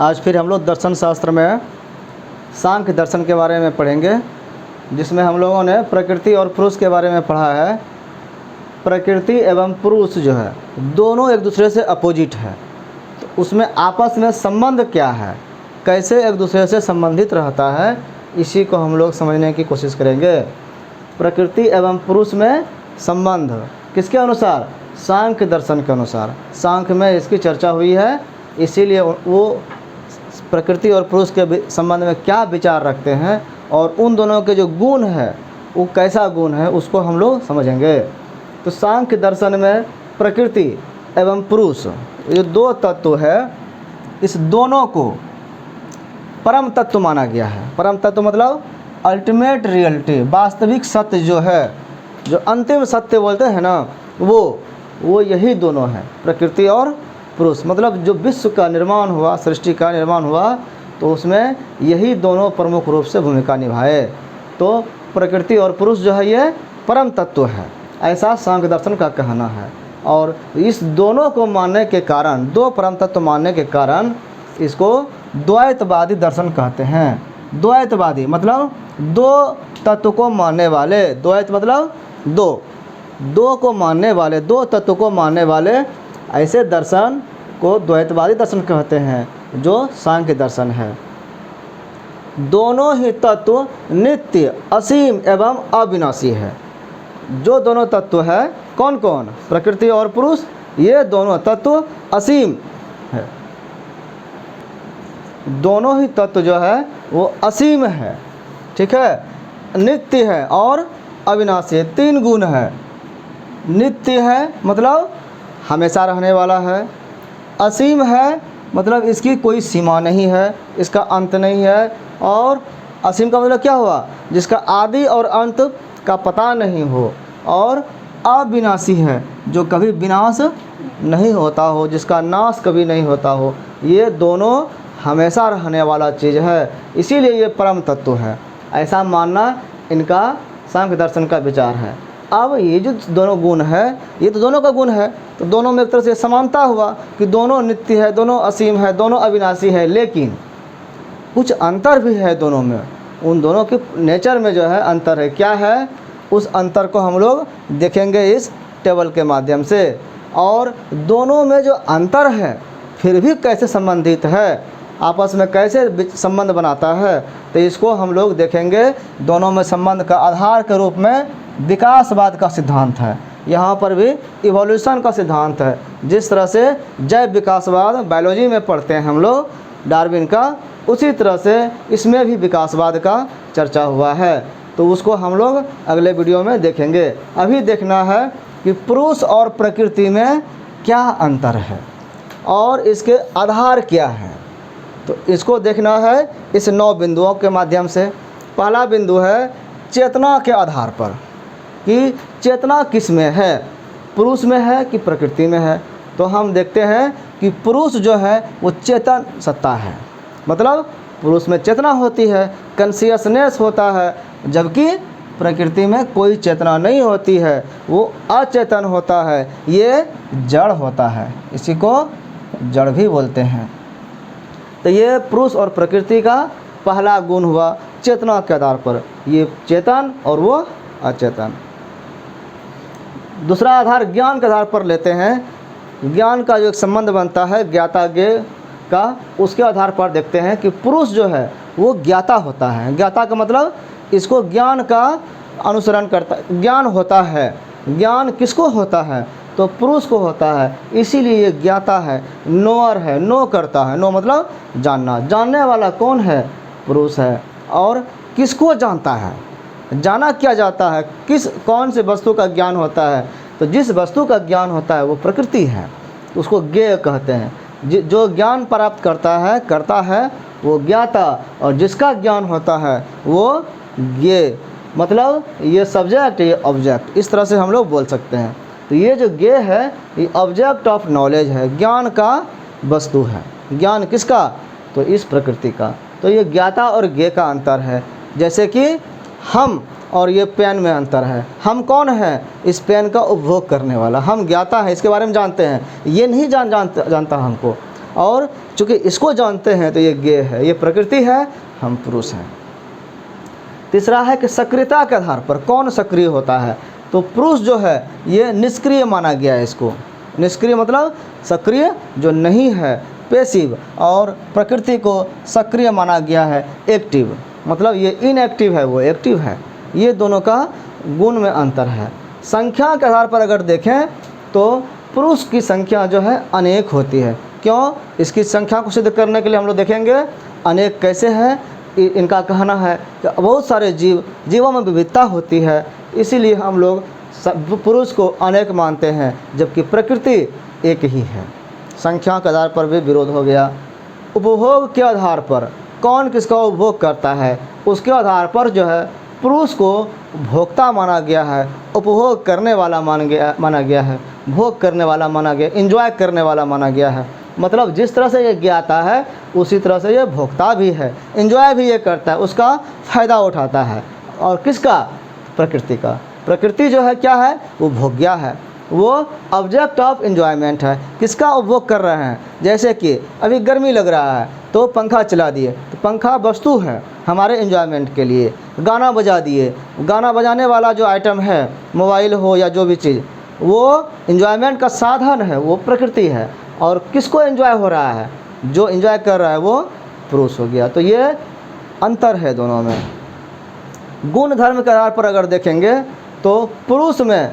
आज फिर हम लोग दर्शन शास्त्र में सांख्य दर्शन के बारे में पढ़ेंगे, जिसमें हम लोगों ने प्रकृति और पुरुष के बारे में पढ़ा है। प्रकृति एवं पुरुष जो है दोनों एक दूसरे से अपोजिट है, तो उसमें आपस में संबंध क्या है, कैसे एक दूसरे से संबंधित रहता है, इसी को हम लोग समझने की कोशिश करेंगे। प्रकृति एवं पुरुष में संबंध किसके अनुसार? सांख्य दर्शन के अनुसार। सांख्य में इसकी चर्चा हुई है, इसीलिए वो प्रकृति और पुरुष के संबंध में क्या विचार रखते हैं और उन दोनों के जो गुण है वो कैसा गुण है उसको हम लोग समझेंगे। तो सांख्य दर्शन में प्रकृति एवं पुरुष ये दो तत्व है, इस दोनों को परम तत्व माना गया है। परम तत्व मतलब अल्टीमेट रियलिटी, वास्तविक सत्य जो है, जो अंतिम सत्य बोलते हैं ना, वो यही दोनों हैं, प्रकृति और पुरुष। मतलब जो विश्व का निर्माण हुआ, सृष्टि का निर्माण हुआ, तो उसमें यही दोनों प्रमुख रूप से भूमिका निभाए। तो प्रकृति और पुरुष जो है ये परम तत्व है, ऐसा सांख्य दर्शन का कहना है। और इस दोनों को मानने के कारण, दो परम तत्व मानने के कारण इसको द्वैतवादी दर्शन कहते हैं। द्वैतवादी मतलब दो तत्व को मानने वाले, द्वैत मतलब दो को मानने वाले, दो तत्व को मानने वाले, ऐसे दर्शन को द्वैतवादी दर्शन कहते हैं, जो सांख्य दर्शन है। दोनों ही तत्व नित्य, असीम एवं अविनाशी है। जो दोनों तत्व है कौन कौन? प्रकृति और पुरुष, ये दोनों तत्व असीम है। दोनों ही तत्व जो है वो असीम है, ठीक है, नित्य है और अविनाशी है। तीन गुण है। नित्य है मतलब हमेशा रहने वाला है, असीम है मतलब इसकी कोई सीमा नहीं है, इसका अंत नहीं है, और असीम का मतलब क्या हुआ? जिसका आदि और अंत का पता नहीं हो, और अविनाशी है जो कभी विनाश नहीं होता हो, जिसका नाश कभी नहीं होता हो। ये दोनों हमेशा रहने वाला चीज़ है, इसीलिए ये परम तत्व है। ऐसा मानना इनका सांख्य दर्शन का विचार है। अब ये जो दोनों गुण है, ये तो दोनों का गुण है, तो दोनों में एक तरह से समानता हुआ कि दोनों नित्य है, दोनों असीम है, दोनों अविनाशी है। लेकिन कुछ अंतर भी है दोनों में, उन दोनों के नेचर में जो है अंतर है। क्या है? उस अंतर को हम लोग देखेंगे इस टेबल के माध्यम से। और दोनों में जो अंतर है फिर भी कैसे संबंधित है, आपस में कैसे संबंध बनाता है, तो इसको हम लोग देखेंगे। दोनों में संबंध का आधार के रूप में विकासवाद का सिद्धांत है, यहाँ पर भी इवोल्यूशन का सिद्धांत है। जिस तरह से जैव विकासवाद बायोलॉजी में पढ़ते हैं हम लोग डार्विन का, उसी तरह से इसमें भी विकासवाद का चर्चा हुआ है। तो उसको हम लोग अगले वीडियो में देखेंगे। अभी देखना है कि पुरुष और प्रकृति में क्या अंतर है और इसके आधार क्या है, तो इसको देखना है इस 9 बिंदुओं के माध्यम से। पहला बिंदु है चेतना के आधार पर, कि चेतना किस में है, पुरुष में है कि प्रकृति में है। तो हम देखते हैं कि पुरुष जो है वो चेतन सत्ता है, मतलब पुरुष में चेतना होती है, कॉन्शियसनेस होता है, जबकि प्रकृति में कोई चेतना नहीं होती है, वो अचेतन होता है, ये जड़ होता है, इसी को जड़ भी बोलते हैं। तो ये पुरुष और प्रकृति का पहला गुण हुआ चेतना के आधार पर, ये चेतन और वो अचेतन। दूसरा आधार ज्ञान के आधार पर लेते हैं। ज्ञान का जो एक संबंध बनता है ज्ञाता ज्ञेय का, उसके आधार पर देखते हैं कि पुरुष जो है वो ज्ञाता होता है। ज्ञाता का मतलब इसको ज्ञान का अनुसरण करता, ज्ञान होता है। ज्ञान किसको होता है? तो पुरुष को होता है, इसीलिए ये ज्ञाता है, नोअर है, नो करता है। नो मतलब जानना, जानने वाला कौन है? पुरुष है। और किसको जानता है? जाना क्या जाता है, कौन से वस्तु का ज्ञान होता है? तो जिस वस्तु का ज्ञान होता है वो प्रकृति है, उसको ज्ञेय कहते हैं। जो ज्ञान प्राप्त करता है वो ज्ञाता, और जिसका ज्ञान होता है वो ज्ञेय। मतलब ये सब्जेक्ट, ये ऑब्जेक्ट, इस तरह से हम लोग बोल सकते हैं। तो ये जो ज्ञेय है ये ऑब्जेक्ट ऑफ नॉलेज है, ज्ञान का वस्तु है। ज्ञान किसका? तो इस प्रकृति का। तो ये ज्ञाता और ज्ञेय का अंतर है। जैसे कि हम और ये पेन में अंतर है। हम कौन है? इस पेन का उपभोग करने वाला। हम ज्ञाता है, इसके बारे में जानते हैं, ये नहीं जानता हमको। और चूँकि इसको जानते हैं तो ये गे है, ये प्रकृति है, हम पुरुष हैं। तीसरा है कि सक्रियता के आधार पर कौन सक्रिय होता है, तो पुरुष जो है ये निष्क्रिय माना गया है। इसको निष्क्रिय मतलब सक्रिय जो नहीं है, पैसिव, और प्रकृति को सक्रिय माना गया है, एक्टिव, मतलब ये इनएक्टिव है, वो एक्टिव है। ये दोनों का गुण में अंतर है। संख्या के आधार पर अगर देखें तो पुरुष की संख्या जो है अनेक होती है। क्यों? इसकी संख्या को सिद्ध करने के लिए हम लोग देखेंगे अनेक कैसे है। इनका कहना है कि बहुत सारे जीवों में विविधता होती है, इसीलिए हम लोग पुरुष को अनेक मानते हैं, जबकि प्रकृति एक ही है। संख्या के आधार पर भी विरोध हो गया। उपभोग के आधार पर कौन किसका उपभोग करता है, उसके आधार पर जो है पुरुष को भोक्ता माना गया है, उपभोग करने वाला माना गया है, भोग करने वाला माना गया, एंजॉय करने वाला माना गया है। मतलब जिस तरह से ये ज्ञाता है उसी तरह से ये भोक्ता भी है, एंजॉय भी ये करता है, उसका फ़ायदा उठाता है। और किसका? प्रकृति का। प्रकृति जो है क्या है? वो भोग्या है, वो ऑब्जेक्ट ऑफ एंजॉयमेंट है। किसका उपभोग कर रहे हैं? जैसे कि अभी गर्मी लग रहा है तो पंखा चला दिए, तो पंखा वस्तु है हमारे एंजॉयमेंट के लिए। गाना बजा दिए, गाना बजाने वाला जो आइटम है, मोबाइल हो या जो भी चीज़, वो एंजॉयमेंट का साधन है, वो प्रकृति है। और किसको एंजॉय हो रहा है? जो एंजॉय कर रहा है वो पुरुष हो गया। तो ये अंतर है दोनों में। गुण धर्म के आधार पर अगर देखेंगे तो पुरुष में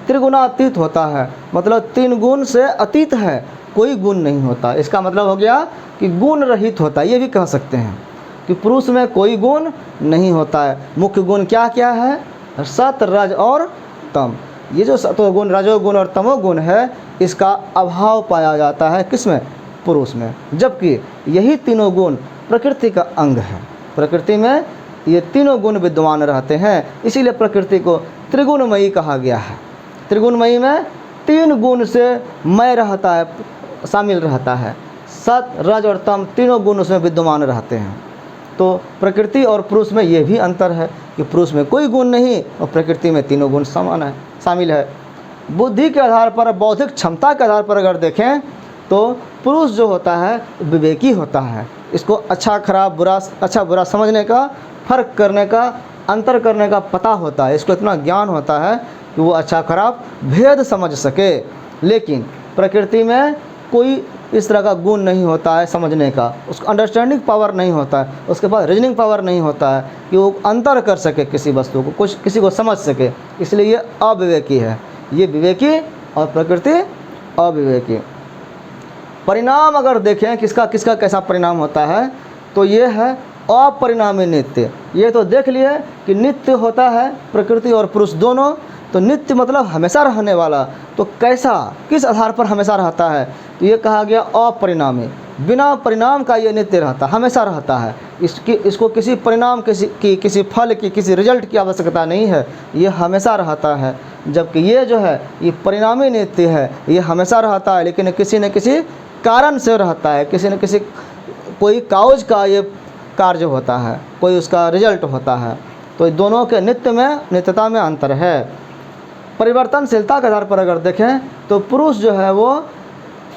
त्रिगुणातीत होता है, मतलब 3 गुण से अतीत है, कोई गुण नहीं होता। इसका मतलब हो गया कि गुण रहित होता है। ये भी कह सकते हैं कि पुरुष में कोई गुण नहीं होता है। मुख्य गुण क्या क्या है? सत, रज और तम। ये जो सतोगुण, रजोगुण और तमोगुण है, इसका अभाव पाया जाता है किसमें? पुरुष में। जबकि यही तीनों गुण प्रकृति का अंग है। प्रकृति में ये तीनों गुण विद्यमान रहते हैं, इसीलिए प्रकृति को त्रिगुणमयी कहा गया है। त्रिगुणमयी में 3 गुण से मय रहता है, शामिल रहता है। सत, रज और तम तीनों गुण उसमें विद्यमान रहते हैं। तो प्रकृति और पुरुष में ये भी अंतर है कि पुरुष में कोई गुण नहीं और प्रकृति में तीनों गुण समान है, शामिल है। बुद्धि के आधार पर, बौद्धिक क्षमता के आधार पर अगर देखें तो पुरुष जो होता है विवेकी होता है। इसको अच्छा खराब, बुरा अच्छा बुरा समझने का, फर्क करने का, अंतर करने का पता होता है। इसको इतना ज्ञान होता है कि वो अच्छा खराब भेद समझ सके। लेकिन प्रकृति में कोई इस तरह का गुण नहीं होता है समझने का, उसको अंडरस्टैंडिंग पावर नहीं होता है, उसके पास रीजनिंग पावर नहीं होता है कि वो अंतर कर सके किसी वस्तु को, कुछ किसी को समझ सके। इसलिए ये अविवेकी है। ये विवेकी और प्रकृति अविवेकी। परिणाम अगर देखें किसका किसका कैसा परिणाम होता है, तो ये है अपरिणामी नित्य। ये तो देख लिए कि नित्य होता है प्रकृति और पुरुष दोनों। तो नित्य मतलब हमेशा रहने वाला। तो कैसा, किस आधार पर हमेशा रहता है? तो ये कहा गया अपरिणामी, बिना परिणाम का ये नित्य रहता, हमेशा रहता है। इसको किसी परिणाम, किसी फल की, किसी रिजल्ट की आवश्यकता नहीं है, ये हमेशा रहता है। जबकि ये जो है ये परिणामी नित्य है, ये हमेशा रहता है लेकिन किसी न किसी कारण से रहता है, किसी न किसी कोई काउज का ये कार्य होता है, कोई उसका रिजल्ट होता है। तो दोनों के नित्यता में अंतर है। परिवर्तनशीलता के आधार पर अगर देखें तो पुरुष जो है वो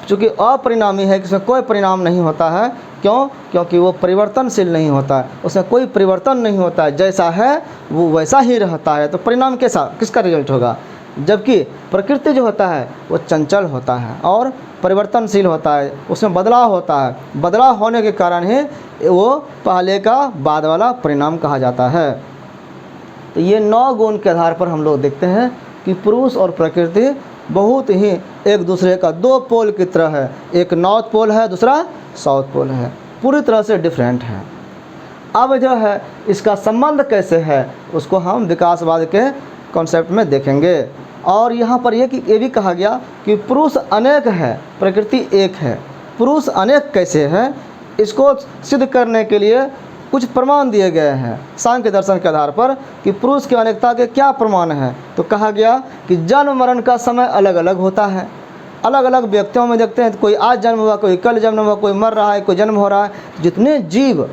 चूँकि अपरिणामी है, इसमें कोई परिणाम नहीं होता है। क्यों? क्योंकि वो परिवर्तनशील नहीं होता है, उसमें कोई परिवर्तन नहीं होता है, जैसा है वो वैसा ही रहता है। तो परिणाम किसका रिजल्ट होगा? जबकि प्रकृति जो होता है वो चंचल होता है और परिवर्तनशील होता है, उसमें बदलाव होता है। बदलाव होने के कारण ही वो पहले का बाद वाला परिणाम कहा जाता है। तो ये 9 गुण के आधार पर हम लोग देखते हैं कि पुरुष और प्रकृति बहुत ही एक दूसरे का 2 पोल की तरह है। एक नॉर्थ पोल है, दूसरा साउथ पोल है, पूरी तरह से डिफरेंट है। अब जो है इसका संबंध कैसे है उसको हम विकासवाद के कॉन्सेप्ट में देखेंगे। और यहाँ पर ये भी कहा गया कि पुरुष अनेक है, प्रकृति एक है। पुरुष अनेक कैसे है, इसको सिद्ध करने के लिए कुछ प्रमाण दिए गए हैं सांख्य दर्शन के आधार पर कि पुरुष की अनेकता के क्या प्रमाण हैं। तो कहा गया कि जन्म मरण का समय अलग अलग होता है। अलग अलग व्यक्तियों में देखते हैं, कोई आज जन्म हुआ, कोई कल जन्म हुआ, कोई मर रहा है, कोई जन्म हो रहा है। जितने जीव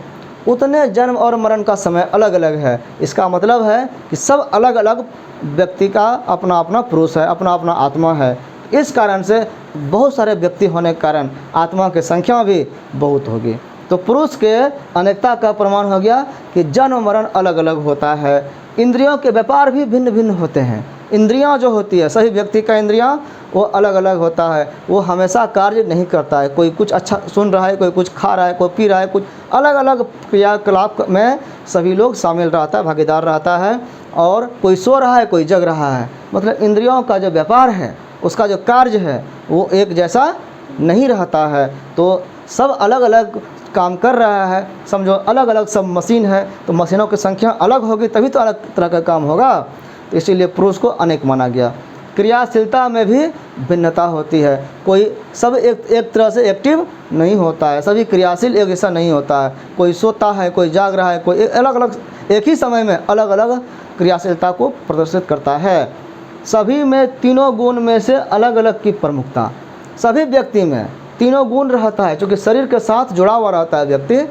उतने जन्म और मरण का समय अलग अलग है। इसका मतलब है कि सब अलग अलग व्यक्ति का अपना अपना पुरुष है, अपना अपना आत्मा है। इस कारण से बहुत सारे व्यक्ति होने के कारण आत्मा की संख्या भी बहुत होगी। तो पुरुष के अनेकता का प्रमाण हो गया कि जन्म मरण अलग अलग होता है। इंद्रियों के व्यापार भी भिन्न भिन्न होते हैं। इंद्रियां जो होती है, सही व्यक्ति का इंद्रियां वो अलग अलग होता है, वो हमेशा कार्य नहीं करता है। कोई कुछ अच्छा सुन रहा है, कोई कुछ खा रहा है, कोई पी रहा है, कुछ अलग अलग क्रियाकलाप में सभी लोग शामिल रहता है, भागीदार रहता है। और कोई सो रहा है, कोई जग रहा है। मतलब इंद्रियों का जो व्यापार है, उसका जो कार्य है वो एक जैसा नहीं रहता है। तो सब अलग अलग काम कर रहा है, समझो अलग अलग सब मशीन है, तो मशीनों की संख्या अलग होगी तभी तो अलग तरह का काम होगा। तो इसीलिए पुरुष को अनेक माना गया। क्रियाशीलता में भी भिन्नता होती है। कोई सब एक तरह से एक्टिव नहीं होता है, सभी क्रियाशील एक जैसा नहीं होता है। कोई सोता है, कोई जाग रहा है, कोई अलग अलग एक ही समय में अलग अलग क्रियाशीलता को प्रदर्शित करता है। सभी में तीनों गुण में से अलग अलग की प्रमुखता। सभी व्यक्ति में तीनों गुण रहता है, क्योंकि शरीर के साथ जुड़ा हुआ रहता है व्यक्ति।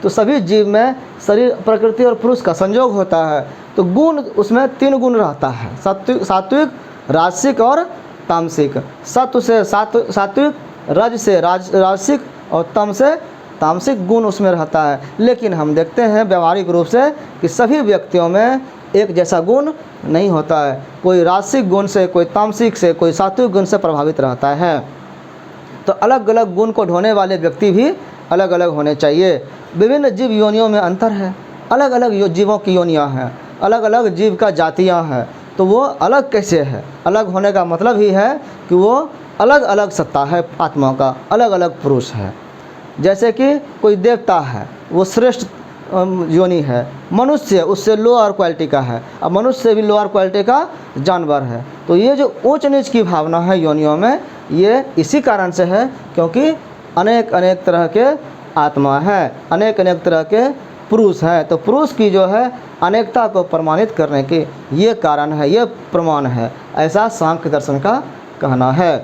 तो सभी जीव में शरीर, प्रकृति और पुरुष का संयोग होता है। तो गुण उसमें 3 गुण रहता है, सात्विक, राजसिक और तामसिक। सत्व से सात्विक, रज से राजसिक और तम से तामसिक गुण उसमें रहता है। लेकिन हम देखते हैं व्यवहारिक रूप से कि सभी व्यक्तियों में एक जैसा गुण नहीं होता है। कोई राजसिक गुण से, कोई तामसिक से, कोई सात्विक गुण से प्रभावित रहता है। तो अलग अलग गुण को ढोने वाले व्यक्ति भी अलग अलग होने चाहिए। विभिन्न जीव योनियों में अंतर है, अलग अलग जीवों की योनियाँ हैं, अलग अलग जीव का जातियाँ हैं। तो वो अलग कैसे है? अलग होने का मतलब ही है कि वो अलग अलग सत्ता है, आत्मा का अलग अलग पुरुष है। जैसे कि कोई देवता है, वो श्रेष्ठ योनि है। मनुष्य उससे लोअर क्वालिटी का है, अब मनुष्य से भी लोअर क्वालिटी का जानवर है। तो ये जो ऊंच नीच की भावना है योनियों में, ये इसी कारण से है क्योंकि अनेक अनेक तरह के आत्मा हैं, अनेक अनेक तरह के पुरुष हैं। तो पुरुष की जो है अनेकता को प्रमाणित करने के ये कारण है, ये प्रमाण है, ऐसा सांख्य दर्शन का कहना है।